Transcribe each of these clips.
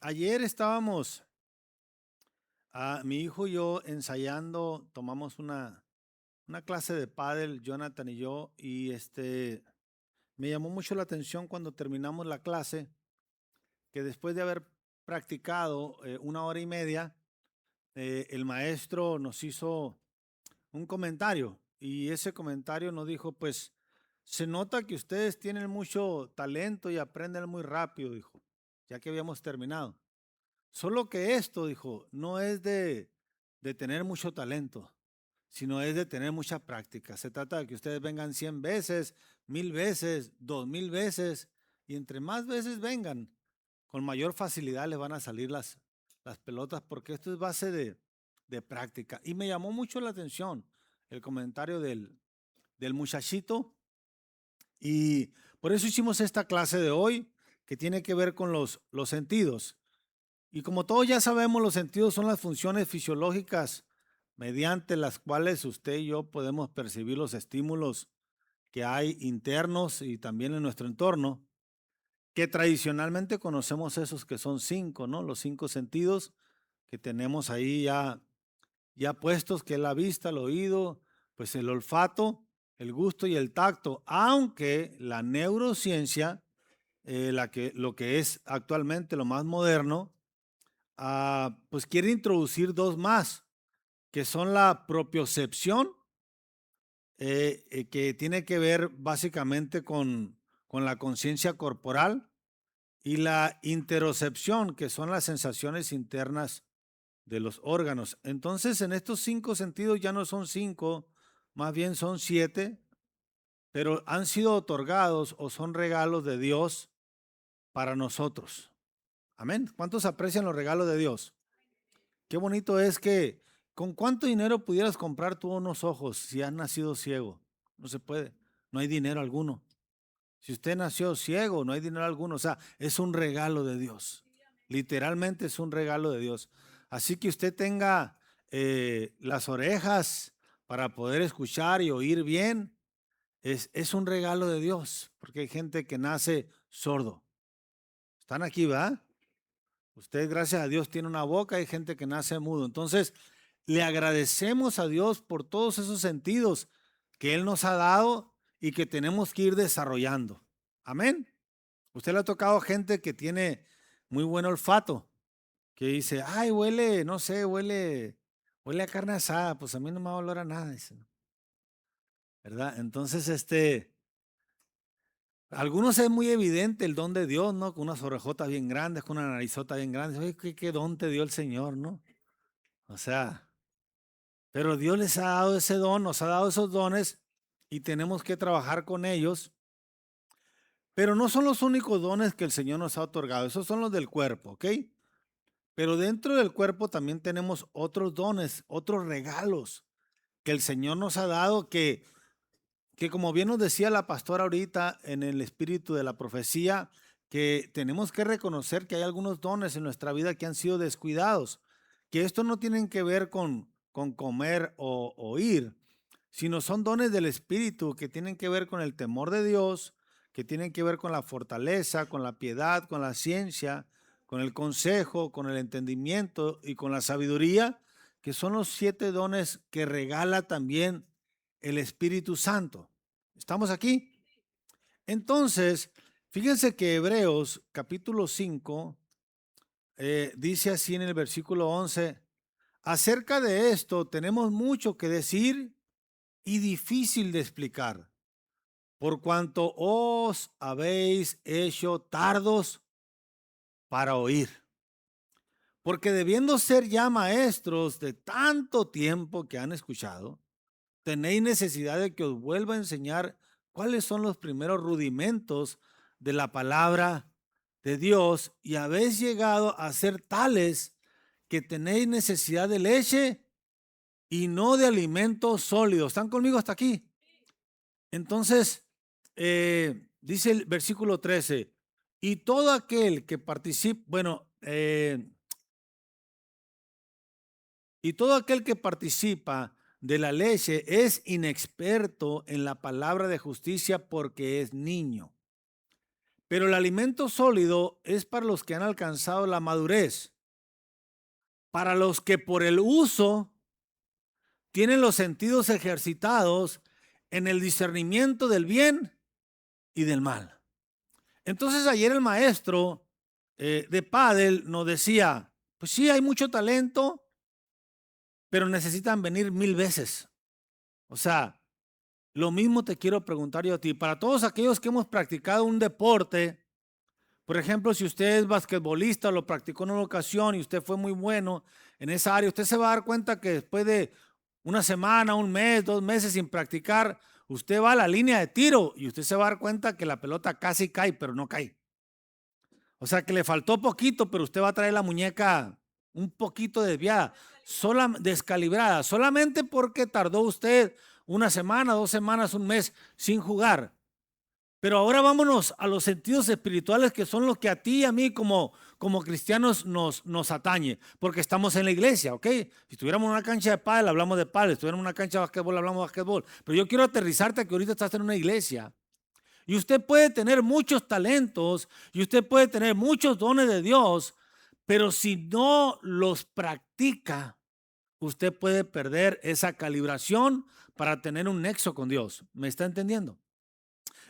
Ayer estábamos, mi hijo y yo ensayando, tomamos una clase de pádel, Jonathan y yo, y me llamó mucho la atención cuando terminamos la clase, que después de haber practicado 1 hora y media, el maestro nos hizo un comentario y ese comentario nos dijo, pues, se nota que ustedes tienen mucho talento y aprenden muy rápido, dijo, ya que habíamos terminado. Solo que esto, dijo, no es de tener mucho talento, sino es de tener mucha práctica. Se trata de que ustedes vengan 100 veces, 1000 veces, 2000 veces, y entre más veces vengan, con mayor facilidad les van a salir las pelotas, porque esto es base de práctica. Y me llamó mucho la atención el comentario del muchachito, y por eso hicimos esta clase de hoy, que tiene que ver con los sentidos. Y como todos ya sabemos, los sentidos son las funciones fisiológicas mediante las cuales usted y yo podemos percibir los estímulos que hay internos y también en nuestro entorno, que tradicionalmente conocemos esos que son 5, ¿no? Los 5 sentidos que tenemos ahí ya puestos, que es la vista, el oído, pues el olfato, el gusto y el tacto, aunque la neurociencia, lo que es actualmente lo más moderno, pues quiere introducir dos más, que son la propiocepción, que tiene que ver básicamente con la conciencia corporal, y la interocepción, que son las sensaciones internas de los órganos. Entonces, en estos 5 sentidos ya no son 5, más bien son 7, pero han sido otorgados o son regalos de Dios para nosotros. Amén. ¿Cuántos aprecian los regalos de Dios? Qué bonito es que, ¿con cuánto dinero pudieras comprar tú unos ojos si has nacido ciego? No se puede, no hay dinero alguno. Si usted nació ciego, no hay dinero alguno. O sea, es un regalo de Dios. Literalmente es un regalo de Dios. Así que usted tenga las orejas para poder escuchar y oír bien. Es un regalo de Dios, porque hay gente que nace sordo. Están aquí, ¿verdad? Usted, gracias a Dios, tiene una boca, hay gente que nace mudo. Entonces, le agradecemos a Dios por todos esos sentidos que Él nos ha dado y que tenemos que ir desarrollando. Amén. Usted le ha tocado gente que tiene muy buen olfato, que dice, ay, huele, no sé, huele a carne asada, pues a mí no me va a oler a nada, dice, ¿verdad? Entonces, algunos es muy evidente el don de Dios, ¿no? Con unas orejotas bien grandes, con una narizota bien grande. Oye, qué don te dio el Señor, ¿no? O sea, pero Dios les ha dado ese don, nos ha dado esos dones y tenemos que trabajar con ellos. Pero no son los únicos dones que el Señor nos ha otorgado, esos son los del cuerpo, ¿ok? Pero dentro del cuerpo también tenemos otros dones, otros regalos que el Señor nos ha dado que como bien nos decía la pastora ahorita en el espíritu de la profecía, que tenemos que reconocer que hay algunos dones en nuestra vida que han sido descuidados, que esto no tienen que ver con comer o oír, sino son dones del espíritu que tienen que ver con el temor de Dios, que tienen que ver con la fortaleza, con la piedad, con la ciencia, con el consejo, con el entendimiento y con la sabiduría, que son los 7 dones que regala también el Espíritu Santo. ¿Estamos aquí? Entonces, fíjense que Hebreos capítulo 5 dice así en el versículo 11, acerca de esto tenemos mucho que decir y difícil de explicar, por cuanto os habéis hecho tardos para oír. Porque debiendo ser ya maestros de tanto tiempo que han escuchado, tenéis necesidad de que os vuelva a enseñar cuáles son los primeros rudimentos de la palabra de Dios y habéis llegado a ser tales que tenéis necesidad de leche y no de alimentos sólidos. ¿Están conmigo hasta aquí? Entonces, dice el versículo 13, y todo aquel que participe, y todo aquel que participa de la leche es inexperto en la palabra de justicia porque es niño. Pero el alimento sólido es para los que han alcanzado la madurez, para los que por el uso tienen los sentidos ejercitados en el discernimiento del bien y del mal. Entonces ayer el maestro de pádel nos decía, pues sí, hay mucho talento, pero necesitan venir 1000 veces. O sea, lo mismo te quiero preguntar yo a ti. Para todos aquellos que hemos practicado un deporte, por ejemplo, si usted es basquetbolista, lo practicó en una ocasión y usted fue muy bueno en esa área, usted se va a dar cuenta que después de una semana, un mes, 2 meses sin practicar, usted va a la línea de tiro y usted se va a dar cuenta que la pelota casi cae, pero no cae. O sea, que le faltó poquito, pero usted va a traer la muñeca un poquito desviada, descalibrada, solamente porque tardó usted una semana, 2 semanas, un mes sin jugar. Pero ahora vámonos a los sentidos espirituales, que son los que a ti y a mí como cristianos nos atañe, porque estamos en la iglesia, ¿ok? Si estuviéramos en una cancha de pádel, hablamos de pádel, si estuviéramos en una cancha de básquetbol, hablamos de básquetbol. Pero yo quiero aterrizarte a que ahorita estás en una iglesia. Y usted puede tener muchos talentos y usted puede tener muchos dones de Dios, pero si no los practica, usted puede perder esa calibración para tener un nexo con Dios. ¿Me está entendiendo?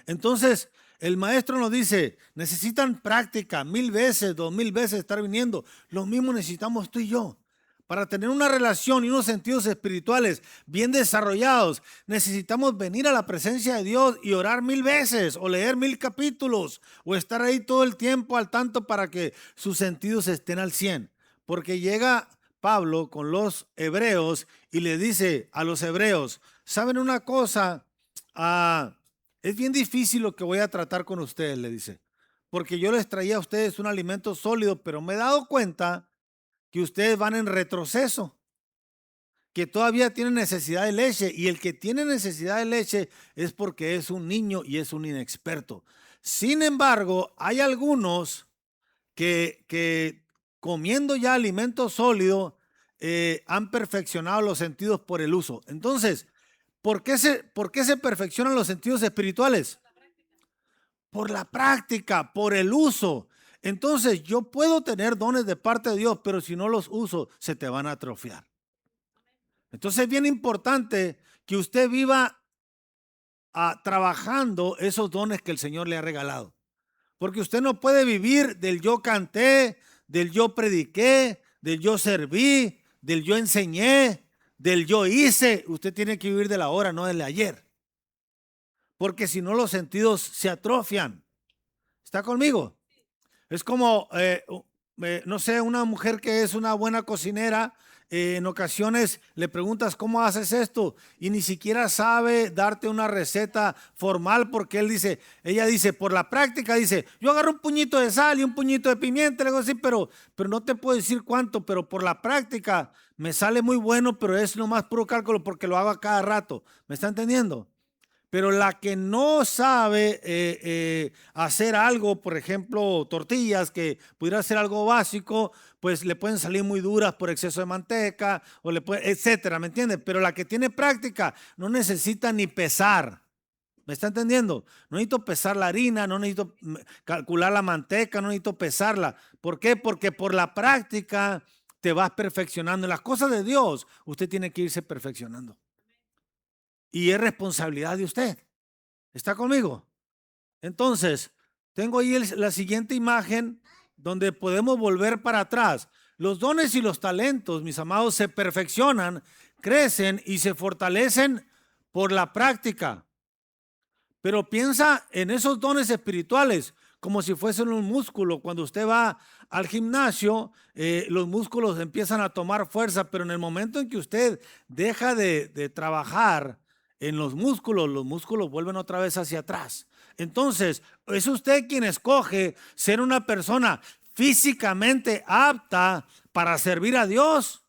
Entonces, el maestro nos dice, necesitan práctica 1000 veces, 2000 veces estar viniendo. Lo mismo necesitamos tú y yo. Para tener una relación y unos sentidos espirituales bien desarrollados, necesitamos venir a la presencia de Dios y orar 1000 veces, o leer 1000 capítulos, o estar ahí todo el tiempo al tanto para que sus sentidos estén al 100. Porque llega Pablo con los hebreos y le dice a los hebreos, ¿saben una cosa? Es bien difícil lo que voy a tratar con ustedes, le dice, porque yo les traía a ustedes un alimento sólido, pero me he dado cuenta que ustedes van en retroceso, que todavía tienen necesidad de leche, y el que tiene necesidad de leche es porque es un niño y es un inexperto. Sin embargo, hay algunos que comiendo ya alimento sólido han perfeccionado los sentidos por el uso. Entonces, ¿por qué se perfeccionan los sentidos espirituales? Por la práctica, por el uso. Entonces, yo puedo tener dones de parte de Dios, pero si no los uso, se te van a atrofiar. Entonces, es bien importante que usted viva trabajando esos dones que el Señor le ha regalado. Porque usted no puede vivir del yo canté, del yo prediqué, del yo serví, del yo enseñé, del yo hice. Usted tiene que vivir de la hora, no del ayer. Porque si no, los sentidos se atrofian. ¿Está conmigo? Es como, no sé, una mujer que es una buena cocinera, en ocasiones le preguntas cómo haces esto y ni siquiera sabe darte una receta formal, porque ella dice, por la práctica, dice, yo agarro un puñito de sal y un puñito de pimienta, le digo así, pero no te puedo decir cuánto, pero por la práctica me sale muy bueno, pero es nomás puro cálculo porque lo hago a cada rato. ¿Me está entendiendo? Pero la que no sabe hacer algo, por ejemplo, tortillas, que pudiera ser algo básico, pues le pueden salir muy duras por exceso de manteca, etcétera, ¿me entiende? Pero la que tiene práctica no necesita ni pesar. ¿Me está entendiendo? No necesito pesar la harina, no necesito calcular la manteca, no necesito pesarla. ¿Por qué? Porque por la práctica te vas perfeccionando. En las cosas de Dios, usted tiene que irse perfeccionando. Y es responsabilidad de usted. ¿Está conmigo? Entonces, tengo ahí la siguiente imagen donde podemos volver para atrás. Los dones y los talentos, mis amados, se perfeccionan, crecen y se fortalecen por la práctica. Pero piensa en esos dones espirituales como si fuesen un músculo. Cuando usted va al gimnasio, los músculos empiezan a tomar fuerza, pero en el momento en que usted deja de trabajar en los músculos vuelven otra vez hacia atrás. Entonces, es usted quien escoge ser una persona físicamente apta para servir a Dios,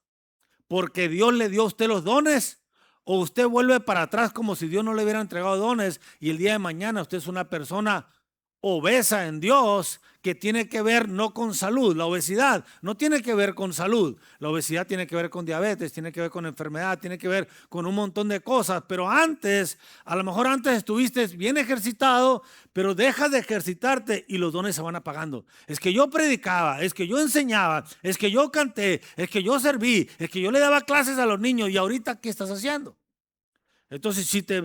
porque Dios le dio a usted los dones, o usted vuelve para atrás como si Dios no le hubiera entregado dones y el día de mañana usted es una persona obesa en Dios, que tiene que ver no con salud. La obesidad no tiene que ver con salud. La obesidad tiene que ver con diabetes, tiene que ver con enfermedad, tiene que ver con un montón de cosas. Pero antes, a lo mejor antes estuviste bien ejercitado, pero dejas de ejercitarte y los dones se van apagando. Es que yo predicaba, es que yo enseñaba, es que yo canté, es que yo serví, es que yo le daba clases a los niños, y ahorita, ¿qué estás haciendo? Entonces, si te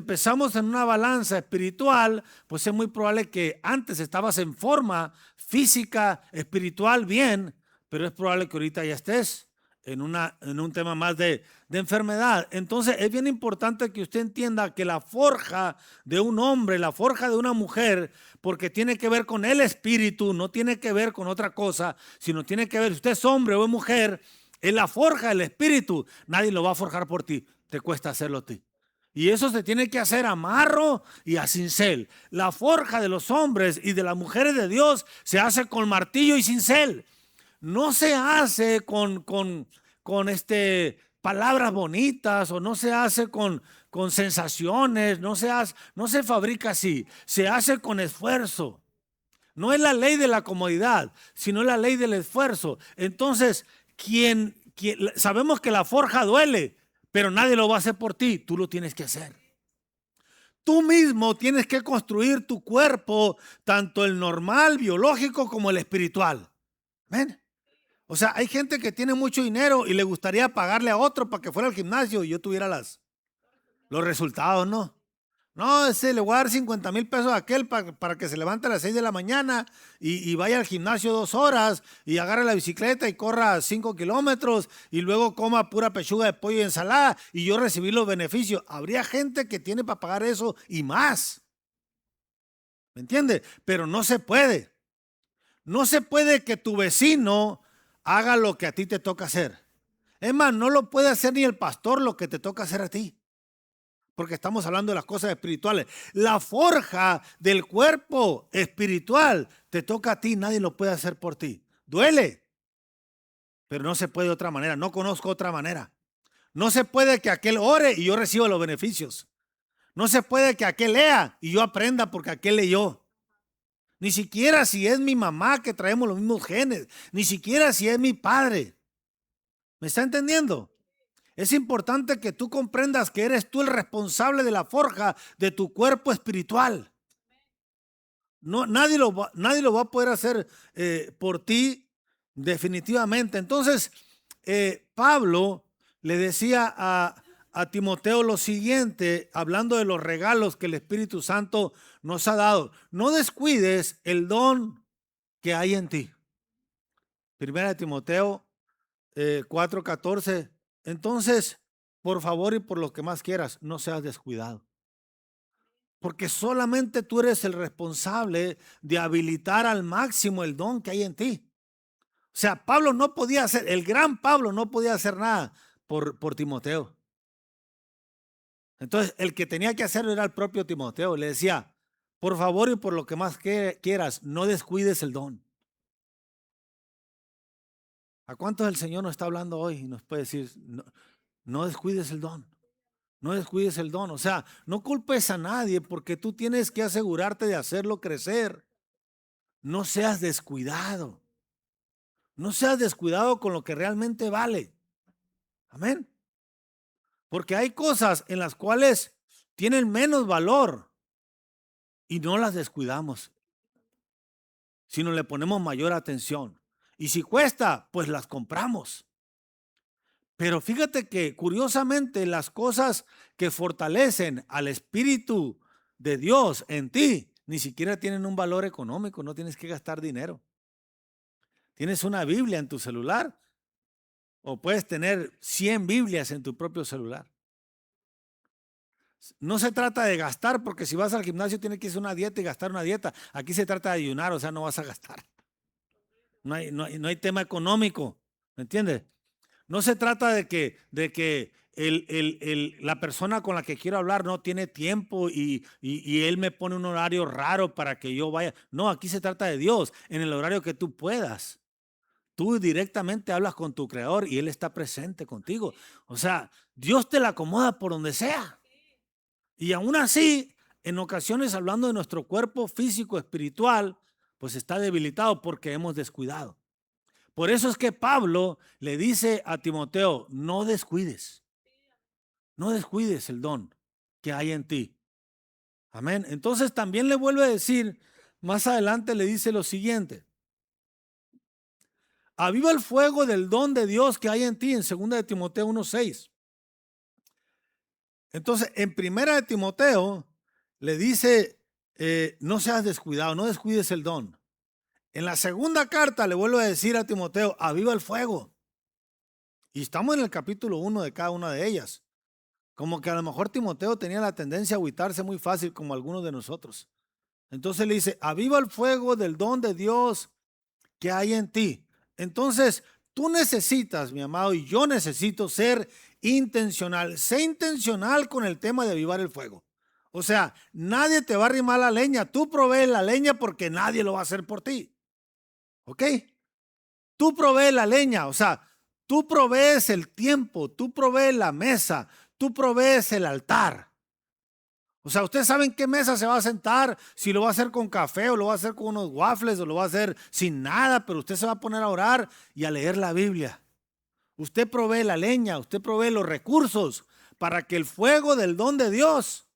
pesamos en una balanza espiritual, pues es muy probable que antes estabas en forma física, espiritual, bien, pero es probable que ahorita ya estés en un tema más de enfermedad. Entonces, es bien importante que usted entienda que la forja de un hombre, la forja de una mujer, porque tiene que ver con el espíritu, no tiene que ver con otra cosa, sino tiene que ver, usted es hombre o es mujer, es la forja del espíritu. Nadie lo va a forjar por ti. Te cuesta hacerlo a ti. Y eso se tiene que hacer a marro y a cincel. La forja de los hombres y de las mujeres de Dios se hace con martillo y cincel. No se hace con palabras bonitas, o no se hace con sensaciones, no se fabrica así. Se hace con esfuerzo. No es la ley de la comodidad, sino la ley del esfuerzo. Entonces, sabemos que la forja duele, pero nadie lo va a hacer por ti, tú lo tienes que hacer. Tú mismo tienes que construir tu cuerpo, tanto el normal, biológico, como el espiritual. ¿Ven? O sea, hay gente que tiene mucho dinero y le gustaría pagarle a otro para que fuera al gimnasio y yo tuviera los resultados, ¿no? No, le voy a dar 50,000 pesos a aquel para que se levante a las 6 de la mañana y vaya al gimnasio 2 horas y agarre la bicicleta y corra 5 kilómetros y luego coma pura pechuga de pollo y ensalada y yo recibir los beneficios. Habría gente que tiene para pagar eso y más. ¿Me entiende? Pero no se puede. No se puede que tu vecino haga lo que a ti te toca hacer. Es más, no lo puede hacer ni el pastor lo que te toca hacer a ti. Porque estamos hablando de las cosas espirituales. La forja del cuerpo espiritual te toca a ti, nadie lo puede hacer por ti. Duele, pero no se puede de otra manera. No conozco otra manera. No se puede que aquel ore y yo reciba los beneficios. No se puede que aquel lea y yo aprenda porque aquel leyó. Ni siquiera si es mi mamá, que traemos los mismos genes. Ni siquiera si es mi padre. ¿Me está entendiendo? Es importante que tú comprendas que eres tú el responsable de la forja de tu cuerpo espiritual. No, nadie lo va a poder hacer por ti definitivamente. Entonces, Pablo le decía a Timoteo lo siguiente, hablando de los regalos que el Espíritu Santo nos ha dado. No descuides el don que hay en ti. Primera de Timoteo 4:14. Entonces, por favor y por lo que más quieras, no seas descuidado. Porque solamente tú eres el responsable de habilitar al máximo el don que hay en ti. O sea, Pablo no podía hacer, el gran Pablo no podía hacer nada por Timoteo. Entonces, el que tenía que hacerlo era el propio Timoteo. Le decía, por favor y por lo que más quieras, no descuides el don. ¿A cuántos el Señor nos está hablando hoy? Y nos puede decir, no descuides el don. No descuides el don. O sea, no culpes a nadie porque tú tienes que asegurarte de hacerlo crecer. No seas descuidado. No seas descuidado con lo que realmente vale. Amén. Porque hay cosas en las cuales tienen menos valor y no las descuidamos, sino le ponemos mayor atención. Y si cuesta, pues las compramos. Pero fíjate que curiosamente las cosas que fortalecen al Espíritu de Dios en ti ni siquiera tienen un valor económico, no tienes que gastar dinero. Tienes una Biblia en tu celular o puedes tener 100 Biblias en tu propio celular. No se trata de gastar, porque si vas al gimnasio tienes que hacer una dieta y gastar una dieta. Aquí se trata de ayunar, o sea, no vas a gastar. No hay tema económico, ¿me entiendes? No se trata de que la persona con la que quiero hablar no tiene tiempo y él me pone un horario raro para que yo vaya. No, aquí se trata de Dios, en el horario que tú puedas. Tú directamente hablas con tu creador y él está presente contigo. O sea, Dios te la acomoda por donde sea. Y aún así, en ocasiones hablando de nuestro cuerpo físico, espiritual, pues está debilitado porque hemos descuidado. Por eso es que Pablo le dice a Timoteo, no descuides el don que hay en ti. Amén. Entonces también le vuelve a decir, más adelante le dice lo siguiente. Aviva el fuego del don de Dios que hay en ti, en 2 de Timoteo 1:6. Entonces, en 1 de Timoteo le dice, no seas descuidado, no descuides el don. En la segunda carta le vuelve a decir a Timoteo, aviva el fuego. Y estamos en el capítulo 1 de cada una de ellas. Como que a lo mejor Timoteo tenía la tendencia a agüitarse muy fácil como algunos de nosotros. Entonces le dice, aviva el fuego del don de Dios que hay en ti. Entonces, tú necesitas, mi amado, y yo necesito ser intencional. Sé intencional con el tema de avivar el fuego. O sea, nadie te va a arrimar la leña. Tú provees la leña porque nadie lo va a hacer por ti. ¿Ok? Tú provees la leña, o sea, tú provees el tiempo, tú provees la mesa, tú provees el altar. O sea, ustedes saben qué mesa se va a sentar, si lo va a hacer con café o lo va a hacer con unos waffles o lo va a hacer sin nada, pero usted se va a poner a orar y a leer la Biblia. Usted provee la leña, usted provee los recursos para que el fuego del don de Dios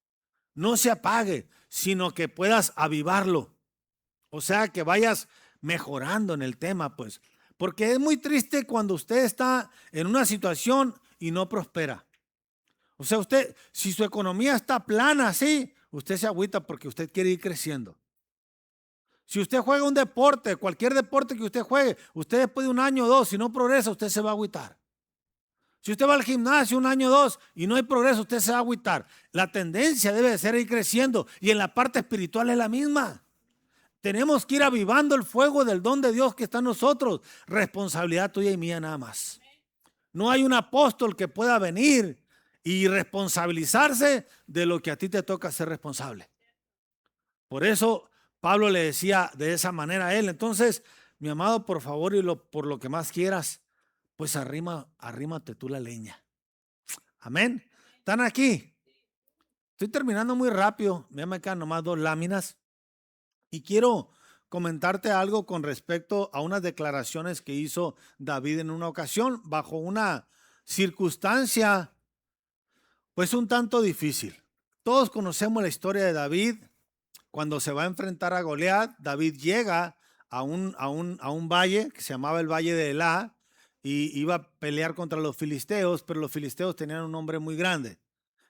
no se apague, sino que puedas avivarlo. O sea, que vayas mejorando en el tema, pues. Porque es muy triste cuando usted está en una situación y no prospera. O sea, usted, si su economía está plana así, usted se agüita porque usted quiere ir creciendo. Si usted juega un deporte, cualquier deporte que usted juegue, usted después de un año o dos, si no progresa, usted se va a agüitar. Si usted va al gimnasio un año o dos y no hay progreso, usted se va a agüitar. La tendencia debe de ser ir creciendo y en la parte espiritual es la misma. Tenemos que ir avivando el fuego del don de Dios que está en nosotros. Responsabilidad tuya y mía nada más. No hay un apóstol que pueda venir y responsabilizarse de lo que a ti te toca ser responsable. Por eso Pablo le decía de esa manera a él. Entonces, mi amado, por favor, y por lo que más quieras, pues arrímate tú la leña. Amén. ¿Están aquí? Estoy terminando muy rápido. Ya me quedan nomás 2 láminas. Y quiero comentarte algo con respecto a unas declaraciones que hizo David en una ocasión bajo una circunstancia pues un tanto difícil. Todos conocemos la historia de David. Cuando se va a enfrentar a Goliat, David llega a un valle que se llamaba el Valle de Elá y iba a pelear contra los filisteos, pero los filisteos tenían un hombre muy grande.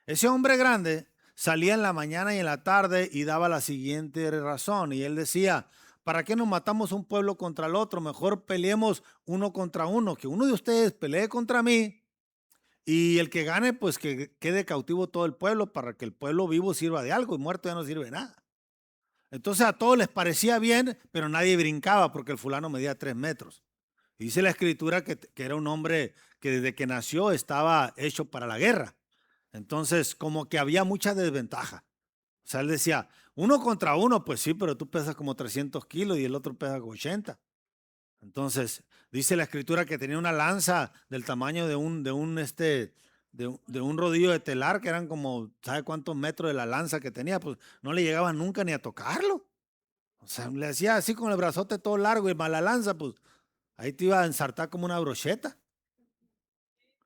Ese hombre grande salía en la mañana y en la tarde y daba la siguiente razón. Y él decía, ¿para qué nos matamos un pueblo contra el otro? Mejor peleemos uno contra uno, que uno de ustedes pelee contra mí y el que gane, pues que quede cautivo todo el pueblo para que el pueblo vivo sirva de algo y muerto ya no sirve de nada. Entonces a todos les parecía bien, pero nadie brincaba porque el fulano medía 3 metros. Y dice la escritura que era un hombre que desde que nació estaba hecho para la guerra. Entonces, como que había mucha desventaja. O sea, él decía, uno contra uno, pues sí, pero tú pesas como 300 kilos y el otro pesa como 80. Entonces, dice la escritura que tenía una lanza del tamaño de un rodillo de telar, que eran como, ¿sabe cuántos metros de la lanza que tenía? Pues no le llegaba nunca ni a tocarlo. O sea, le hacía así con el brazote todo largo y más la lanza, pues ahí te iba a ensartar como una brocheta.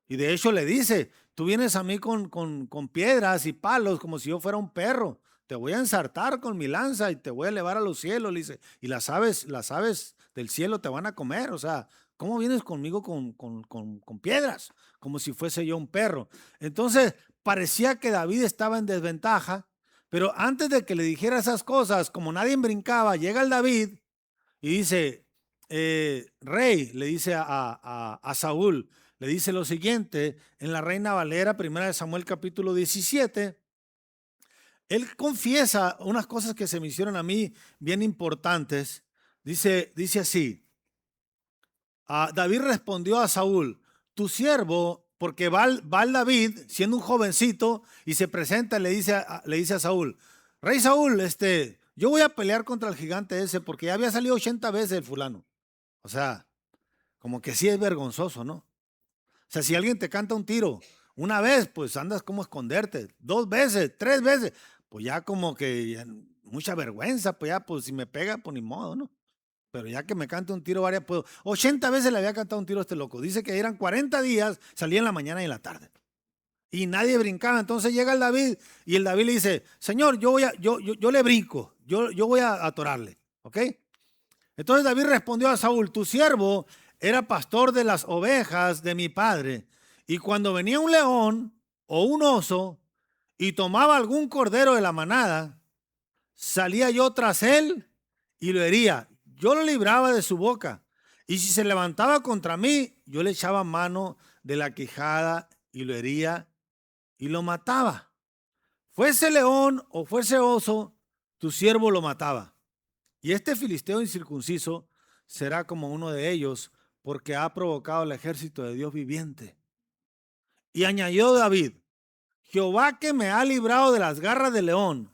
Y de hecho le dice, tú vienes a mí con piedras y palos como si yo fuera un perro. Te voy a ensartar con mi lanza y te voy a elevar a los cielos, le dice. Y las aves del cielo te van a comer. O sea, ¿cómo vienes conmigo con piedras? Como si fuese yo un perro. Entonces, parecía que David estaba en desventaja, pero antes de que le dijera esas cosas, como nadie brincaba, llega el David y dice, rey, le dice a Saúl, le dice lo siguiente, en la Reina Valera, 1 Samuel capítulo 17, él confiesa unas cosas que se me hicieron a mí bien importantes. Dice así, David respondió a Saúl, tu siervo, porque va el David, siendo un jovencito, y se presenta y le dice a Saúl, rey Saúl, yo voy a pelear contra el gigante ese, porque ya había salido 80 veces el fulano. O sea, como que sí es vergonzoso, ¿no? O sea, si alguien te canta un tiro una vez, pues andas como esconderte. 2 veces, 3 veces. pues ya como que ya mucha vergüenza, pues ya, pues si me pega, pues ni modo, ¿no? Pero ya que me cante un tiro varias, pues 80 veces le había cantado un tiro a este loco. Dice que eran 40 días, salía en la mañana y en la tarde. Y nadie brincaba. Entonces llega el David y el David le dice, Señor, yo le brinco, yo voy a atorarle, ¿ok? Entonces David respondió a Saúl, tu siervo era pastor de las ovejas de mi padre, y cuando venía un león o un oso y tomaba algún cordero de la manada, salía yo tras él y lo hería. Yo lo libraba de su boca, y si se levantaba contra mí, yo le echaba mano de la quijada y lo hería y lo mataba. Fuese león o fuese oso, tu siervo lo mataba. Y este filisteo incircunciso será como uno de ellos, porque ha provocado el ejército de Dios viviente. Y añadió David, Jehová que me ha librado de las garras del león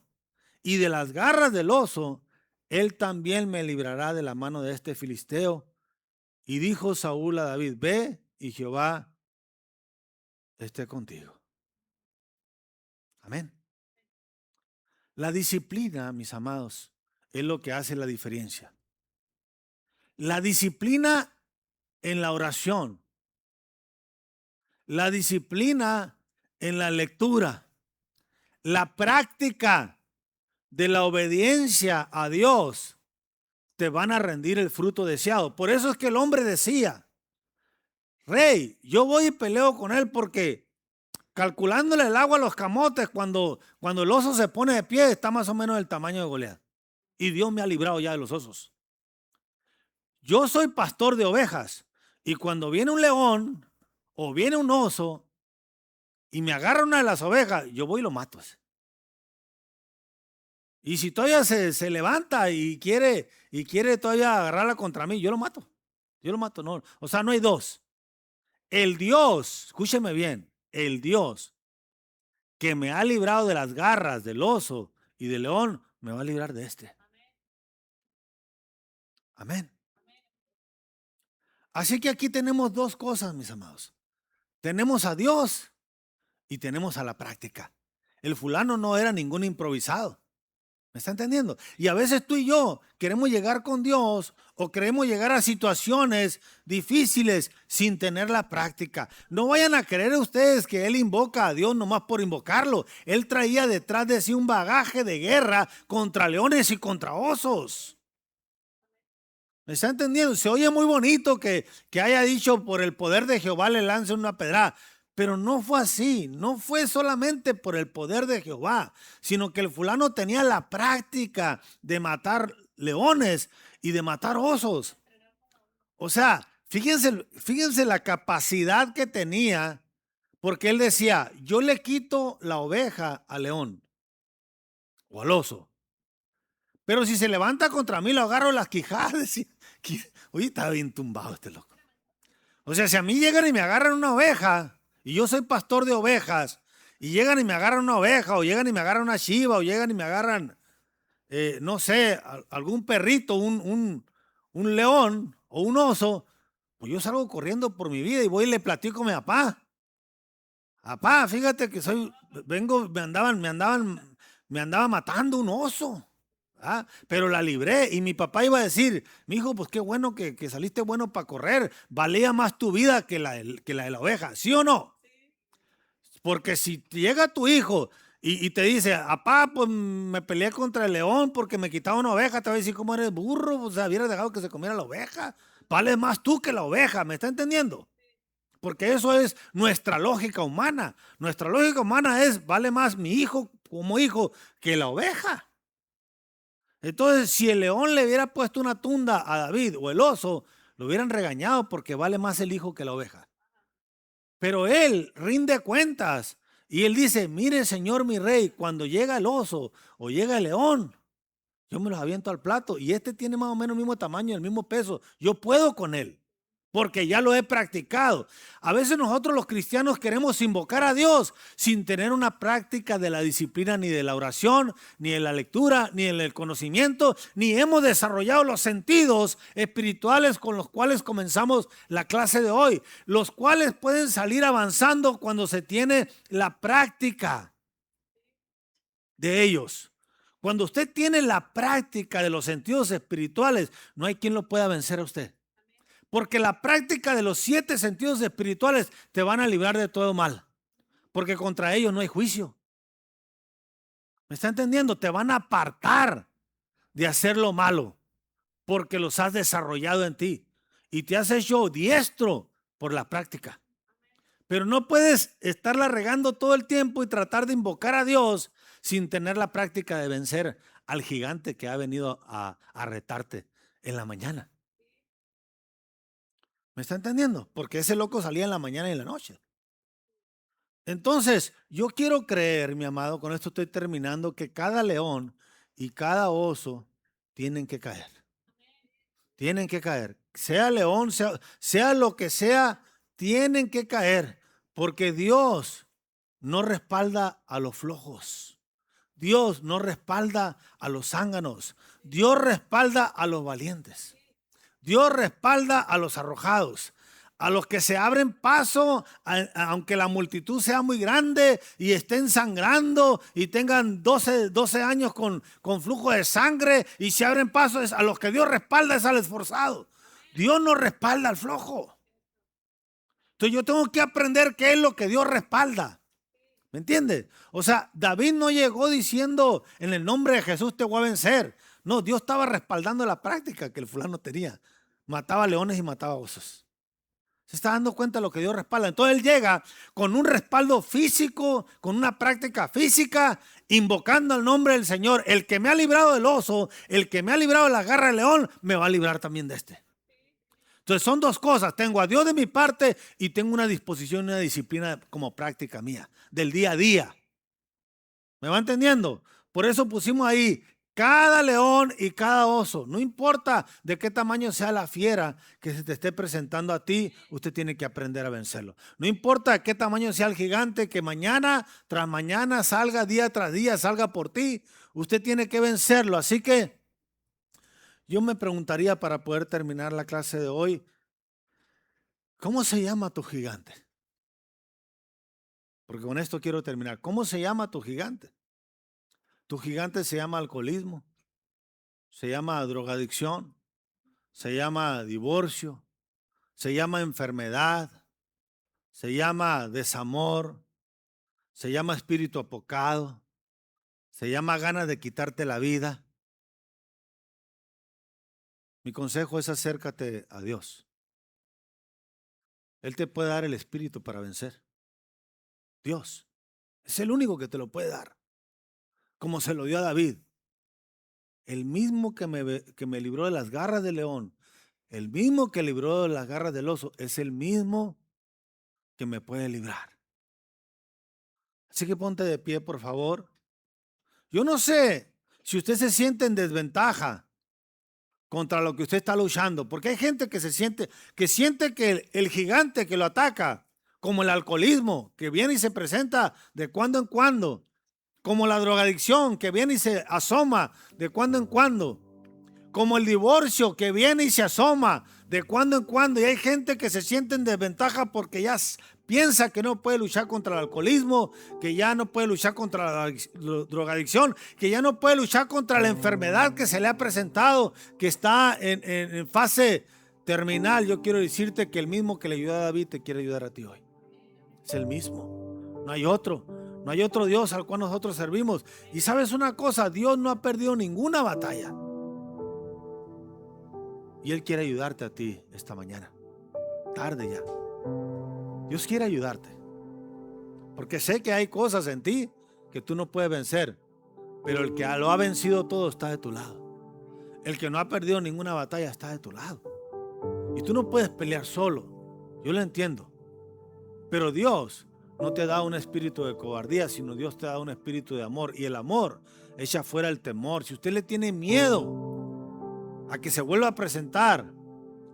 y de las garras del oso, él también me librará de la mano de este filisteo. Y dijo Saúl a David, ve y Jehová esté contigo. Amén. La disciplina, mis amados, es lo que hace la diferencia. La disciplina en la oración, la disciplina en la lectura, la práctica de la obediencia a Dios te van a rendir el fruto deseado. Por eso es que el hombre decía, Rey, yo voy y peleo con él porque calculándole el agua a los camotes, cuando el oso se pone de pie, está más o menos del tamaño de Goliat. Y Dios me ha librado ya de los osos. Yo soy pastor de ovejas y cuando viene un león o viene un oso y me agarra una de las ovejas, yo voy y lo mato. Y si todavía se levanta y quiere todavía agarrarla contra mí, yo lo mato. Yo lo mato, no. O sea, no hay dos. El Dios, escúcheme bien, el Dios que me ha librado de las garras del oso y del león, me va a librar de este. Amén. Así que aquí tenemos dos cosas, mis amados. Tenemos a Dios y tenemos a la práctica. El fulano no era ningún improvisado. ¿Me está entendiendo? Y a veces tú y yo queremos llegar con Dios o queremos llegar a situaciones difíciles sin tener la práctica. No vayan a creer ustedes que él invoca a Dios nomás por invocarlo. Él traía detrás de sí un bagaje de guerra contra leones y contra osos. ¿Me está entendiendo? Se oye muy bonito que haya dicho por el poder de Jehová le lance una pedrada. Pero no fue así, no fue solamente por el poder de Jehová, sino que el fulano tenía la práctica de matar leones y de matar osos. O sea, fíjense la capacidad que tenía, porque él decía, yo le quito la oveja al león o al oso, pero si se levanta contra mí lo agarro las quijadas. Oye, está bien tumbado este loco. O sea, si a mí llegan y me agarran una oveja, y yo soy pastor de ovejas, y llegan y me agarran una oveja, o llegan y me agarran una chiva, o llegan y me agarran, no sé, algún perrito, un león o un oso, pues yo salgo corriendo por mi vida y voy y le platico a mi papá. Papá, fíjate que me andaba matando un oso. ¿Ah? Pero la libré y mi papá iba a decir, mi hijo, pues qué bueno que saliste bueno para correr, valía más tu vida que la de la oveja, ¿sí o no? Porque si llega tu hijo y te dice, papá, pues me peleé contra el león porque me quitaba una oveja, te va a decir, ¿cómo eres burro? O sea, hubieras dejado que se comiera la oveja, vale más tú que la oveja, ¿me está entendiendo? Porque eso es nuestra lógica humana. Nuestra lógica humana es, vale más mi hijo como hijo que la oveja. Entonces, si el león le hubiera puesto una tunda a David o el oso, lo hubieran regañado porque vale más el hijo que la oveja. Pero él rinde cuentas y él dice, mire señor mi rey, cuando llega el oso o llega el león, yo me los aviento al plato y este tiene más o menos el mismo tamaño, el mismo peso, yo puedo con él. Porque ya lo he practicado. A veces nosotros los cristianos queremos invocar a Dios sin tener una práctica de la disciplina ni de la oración, ni de la lectura, ni del conocimiento, ni hemos desarrollado los sentidos espirituales con los cuales comenzamos la clase de hoy, los cuales pueden salir avanzando cuando se tiene la práctica de ellos. Cuando usted tiene la práctica de los sentidos espirituales, no hay quien lo pueda vencer a usted. Porque la práctica de los 7 sentidos espirituales te van a librar de todo mal. Porque contra ellos no hay juicio. ¿Me está entendiendo? Te van a apartar de hacer lo malo porque los has desarrollado en ti y te has hecho diestro por la práctica. Pero no puedes estarla regando todo el tiempo y tratar de invocar a Dios sin tener la práctica de vencer al gigante que ha venido a retarte en la mañana. ¿Me está entendiendo? Porque ese loco salía en la mañana y en la noche. Entonces, yo quiero creer, mi amado, con esto estoy terminando, que cada león y cada oso tienen que caer. Tienen que caer. Sea león, sea lo que sea, tienen que caer. Porque Dios no respalda a los flojos. Dios no respalda a los zánganos. Dios respalda a los valientes. Dios respalda a los arrojados, a los que se abren paso, aunque la multitud sea muy grande y estén sangrando y tengan 12 años con flujo de sangre y se abren paso. A los que Dios respalda es al esforzado. Dios no respalda al flojo. Entonces yo tengo que aprender qué es lo que Dios respalda. ¿Me entiendes? O sea, David no llegó diciendo en el nombre de Jesús te voy a vencer. No, Dios estaba respaldando la práctica que el fulano tenía. Mataba leones y mataba osos. Se está dando cuenta de lo que Dios respalda. Entonces él llega con un respaldo físico, con una práctica física, invocando el nombre del Señor. El que me ha librado del oso, el que me ha librado de la garra del león, me va a librar también de este. Entonces son 2 cosas. Tengo a Dios de mi parte y tengo una disposición y una disciplina como práctica mía, del día a día. ¿Me va entendiendo? Por eso pusimos ahí cada león y cada oso. No importa de qué tamaño sea la fiera que se te esté presentando a ti, usted tiene que aprender a vencerlo. No importa de qué tamaño sea el gigante que mañana tras mañana salga, día tras día, salga por ti, usted tiene que vencerlo. Así que yo me preguntaría, para poder terminar la clase de hoy, ¿cómo se llama tu gigante? Porque con esto quiero terminar. ¿Cómo se llama tu gigante? Tu gigante se llama alcoholismo, se llama drogadicción, se llama divorcio, se llama enfermedad, se llama desamor, se llama espíritu apocado, se llama ganas de quitarte la vida. Mi consejo es acércate a Dios. Él te puede dar el espíritu para vencer. Dios es el único que te lo puede dar, como se lo dio a David. El mismo que me libró de las garras del león, el mismo que libró de las garras del oso, es el mismo que me puede librar. Así que ponte de pie, por favor. Yo no sé si usted se siente en desventaja contra lo que usted está luchando, porque hay gente que siente que el gigante que lo ataca, como el alcoholismo, que viene y se presenta de cuando en cuando, como la drogadicción, que viene y se asoma de cuando en cuando, como el divorcio, que viene y se asoma de cuando en cuando, y hay gente que se siente en desventaja porque ya piensa que no puede luchar contra el alcoholismo, que ya no puede luchar contra la drogadicción, que ya no puede luchar contra la enfermedad que se le ha presentado, que está en fase terminal. Yo quiero decirte que el mismo que le ayudó a David te quiere ayudar a ti hoy. Es el mismo, no hay otro. No hay otro Dios al cual nosotros servimos. Y sabes una cosa, Dios no ha perdido ninguna batalla. Y Él quiere ayudarte a ti esta mañana. Tarde ya. Dios quiere ayudarte. Porque sé que hay cosas en ti que tú no puedes vencer. Pero el que lo ha vencido todo está de tu lado. El que no ha perdido ninguna batalla está de tu lado. Y tú no puedes pelear solo. Yo lo entiendo. Pero Dios no te da un espíritu de cobardía, sino Dios te da un espíritu de amor. Y el amor echa fuera el temor. Si usted le tiene miedo a que se vuelva a presentar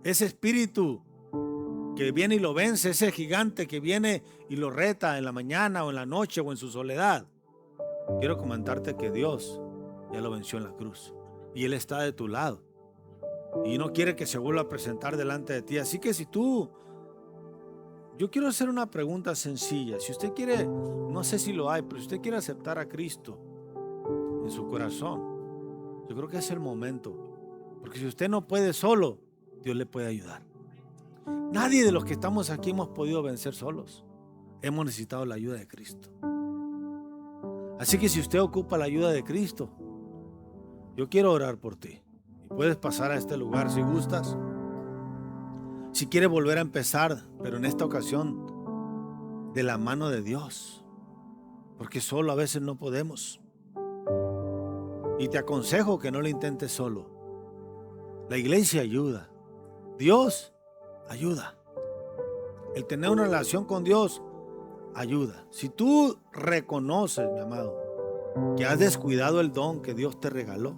ese espíritu que viene y lo vence, ese gigante que viene y lo reta en la mañana o en la noche o en su soledad, quiero comentarte que Dios ya lo venció en la cruz y Él está de tu lado y no quiere que se vuelva a presentar delante de ti. Así que yo quiero hacer una pregunta sencilla. Si usted quiere, no sé si lo hay, pero si usted quiere aceptar a Cristo en su corazón, yo creo que es el momento. Porque si usted no puede solo, Dios le puede ayudar. Nadie de los que estamos aquí hemos podido vencer solos. Hemos necesitado la ayuda de Cristo. Así que si usted ocupa la ayuda de Cristo, yo quiero orar por ti. Y puedes pasar a este lugar si gustas. Si quieres volver a empezar, pero en esta ocasión de la mano de Dios. Porque solo a veces no podemos. Y te aconsejo que no lo intentes solo. La iglesia ayuda. Dios ayuda. El tener una relación con Dios ayuda. Si tú reconoces, mi amado, que has descuidado el don que Dios te regaló,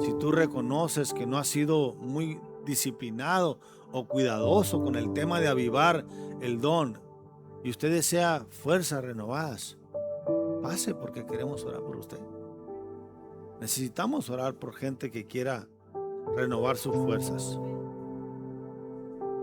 si tú reconoces que no has sido muy disciplinado o cuidadoso con el tema de avivar el don y usted desea fuerzas renovadas, pase porque queremos orar por usted. Necesitamos orar por gente que quiera renovar sus fuerzas.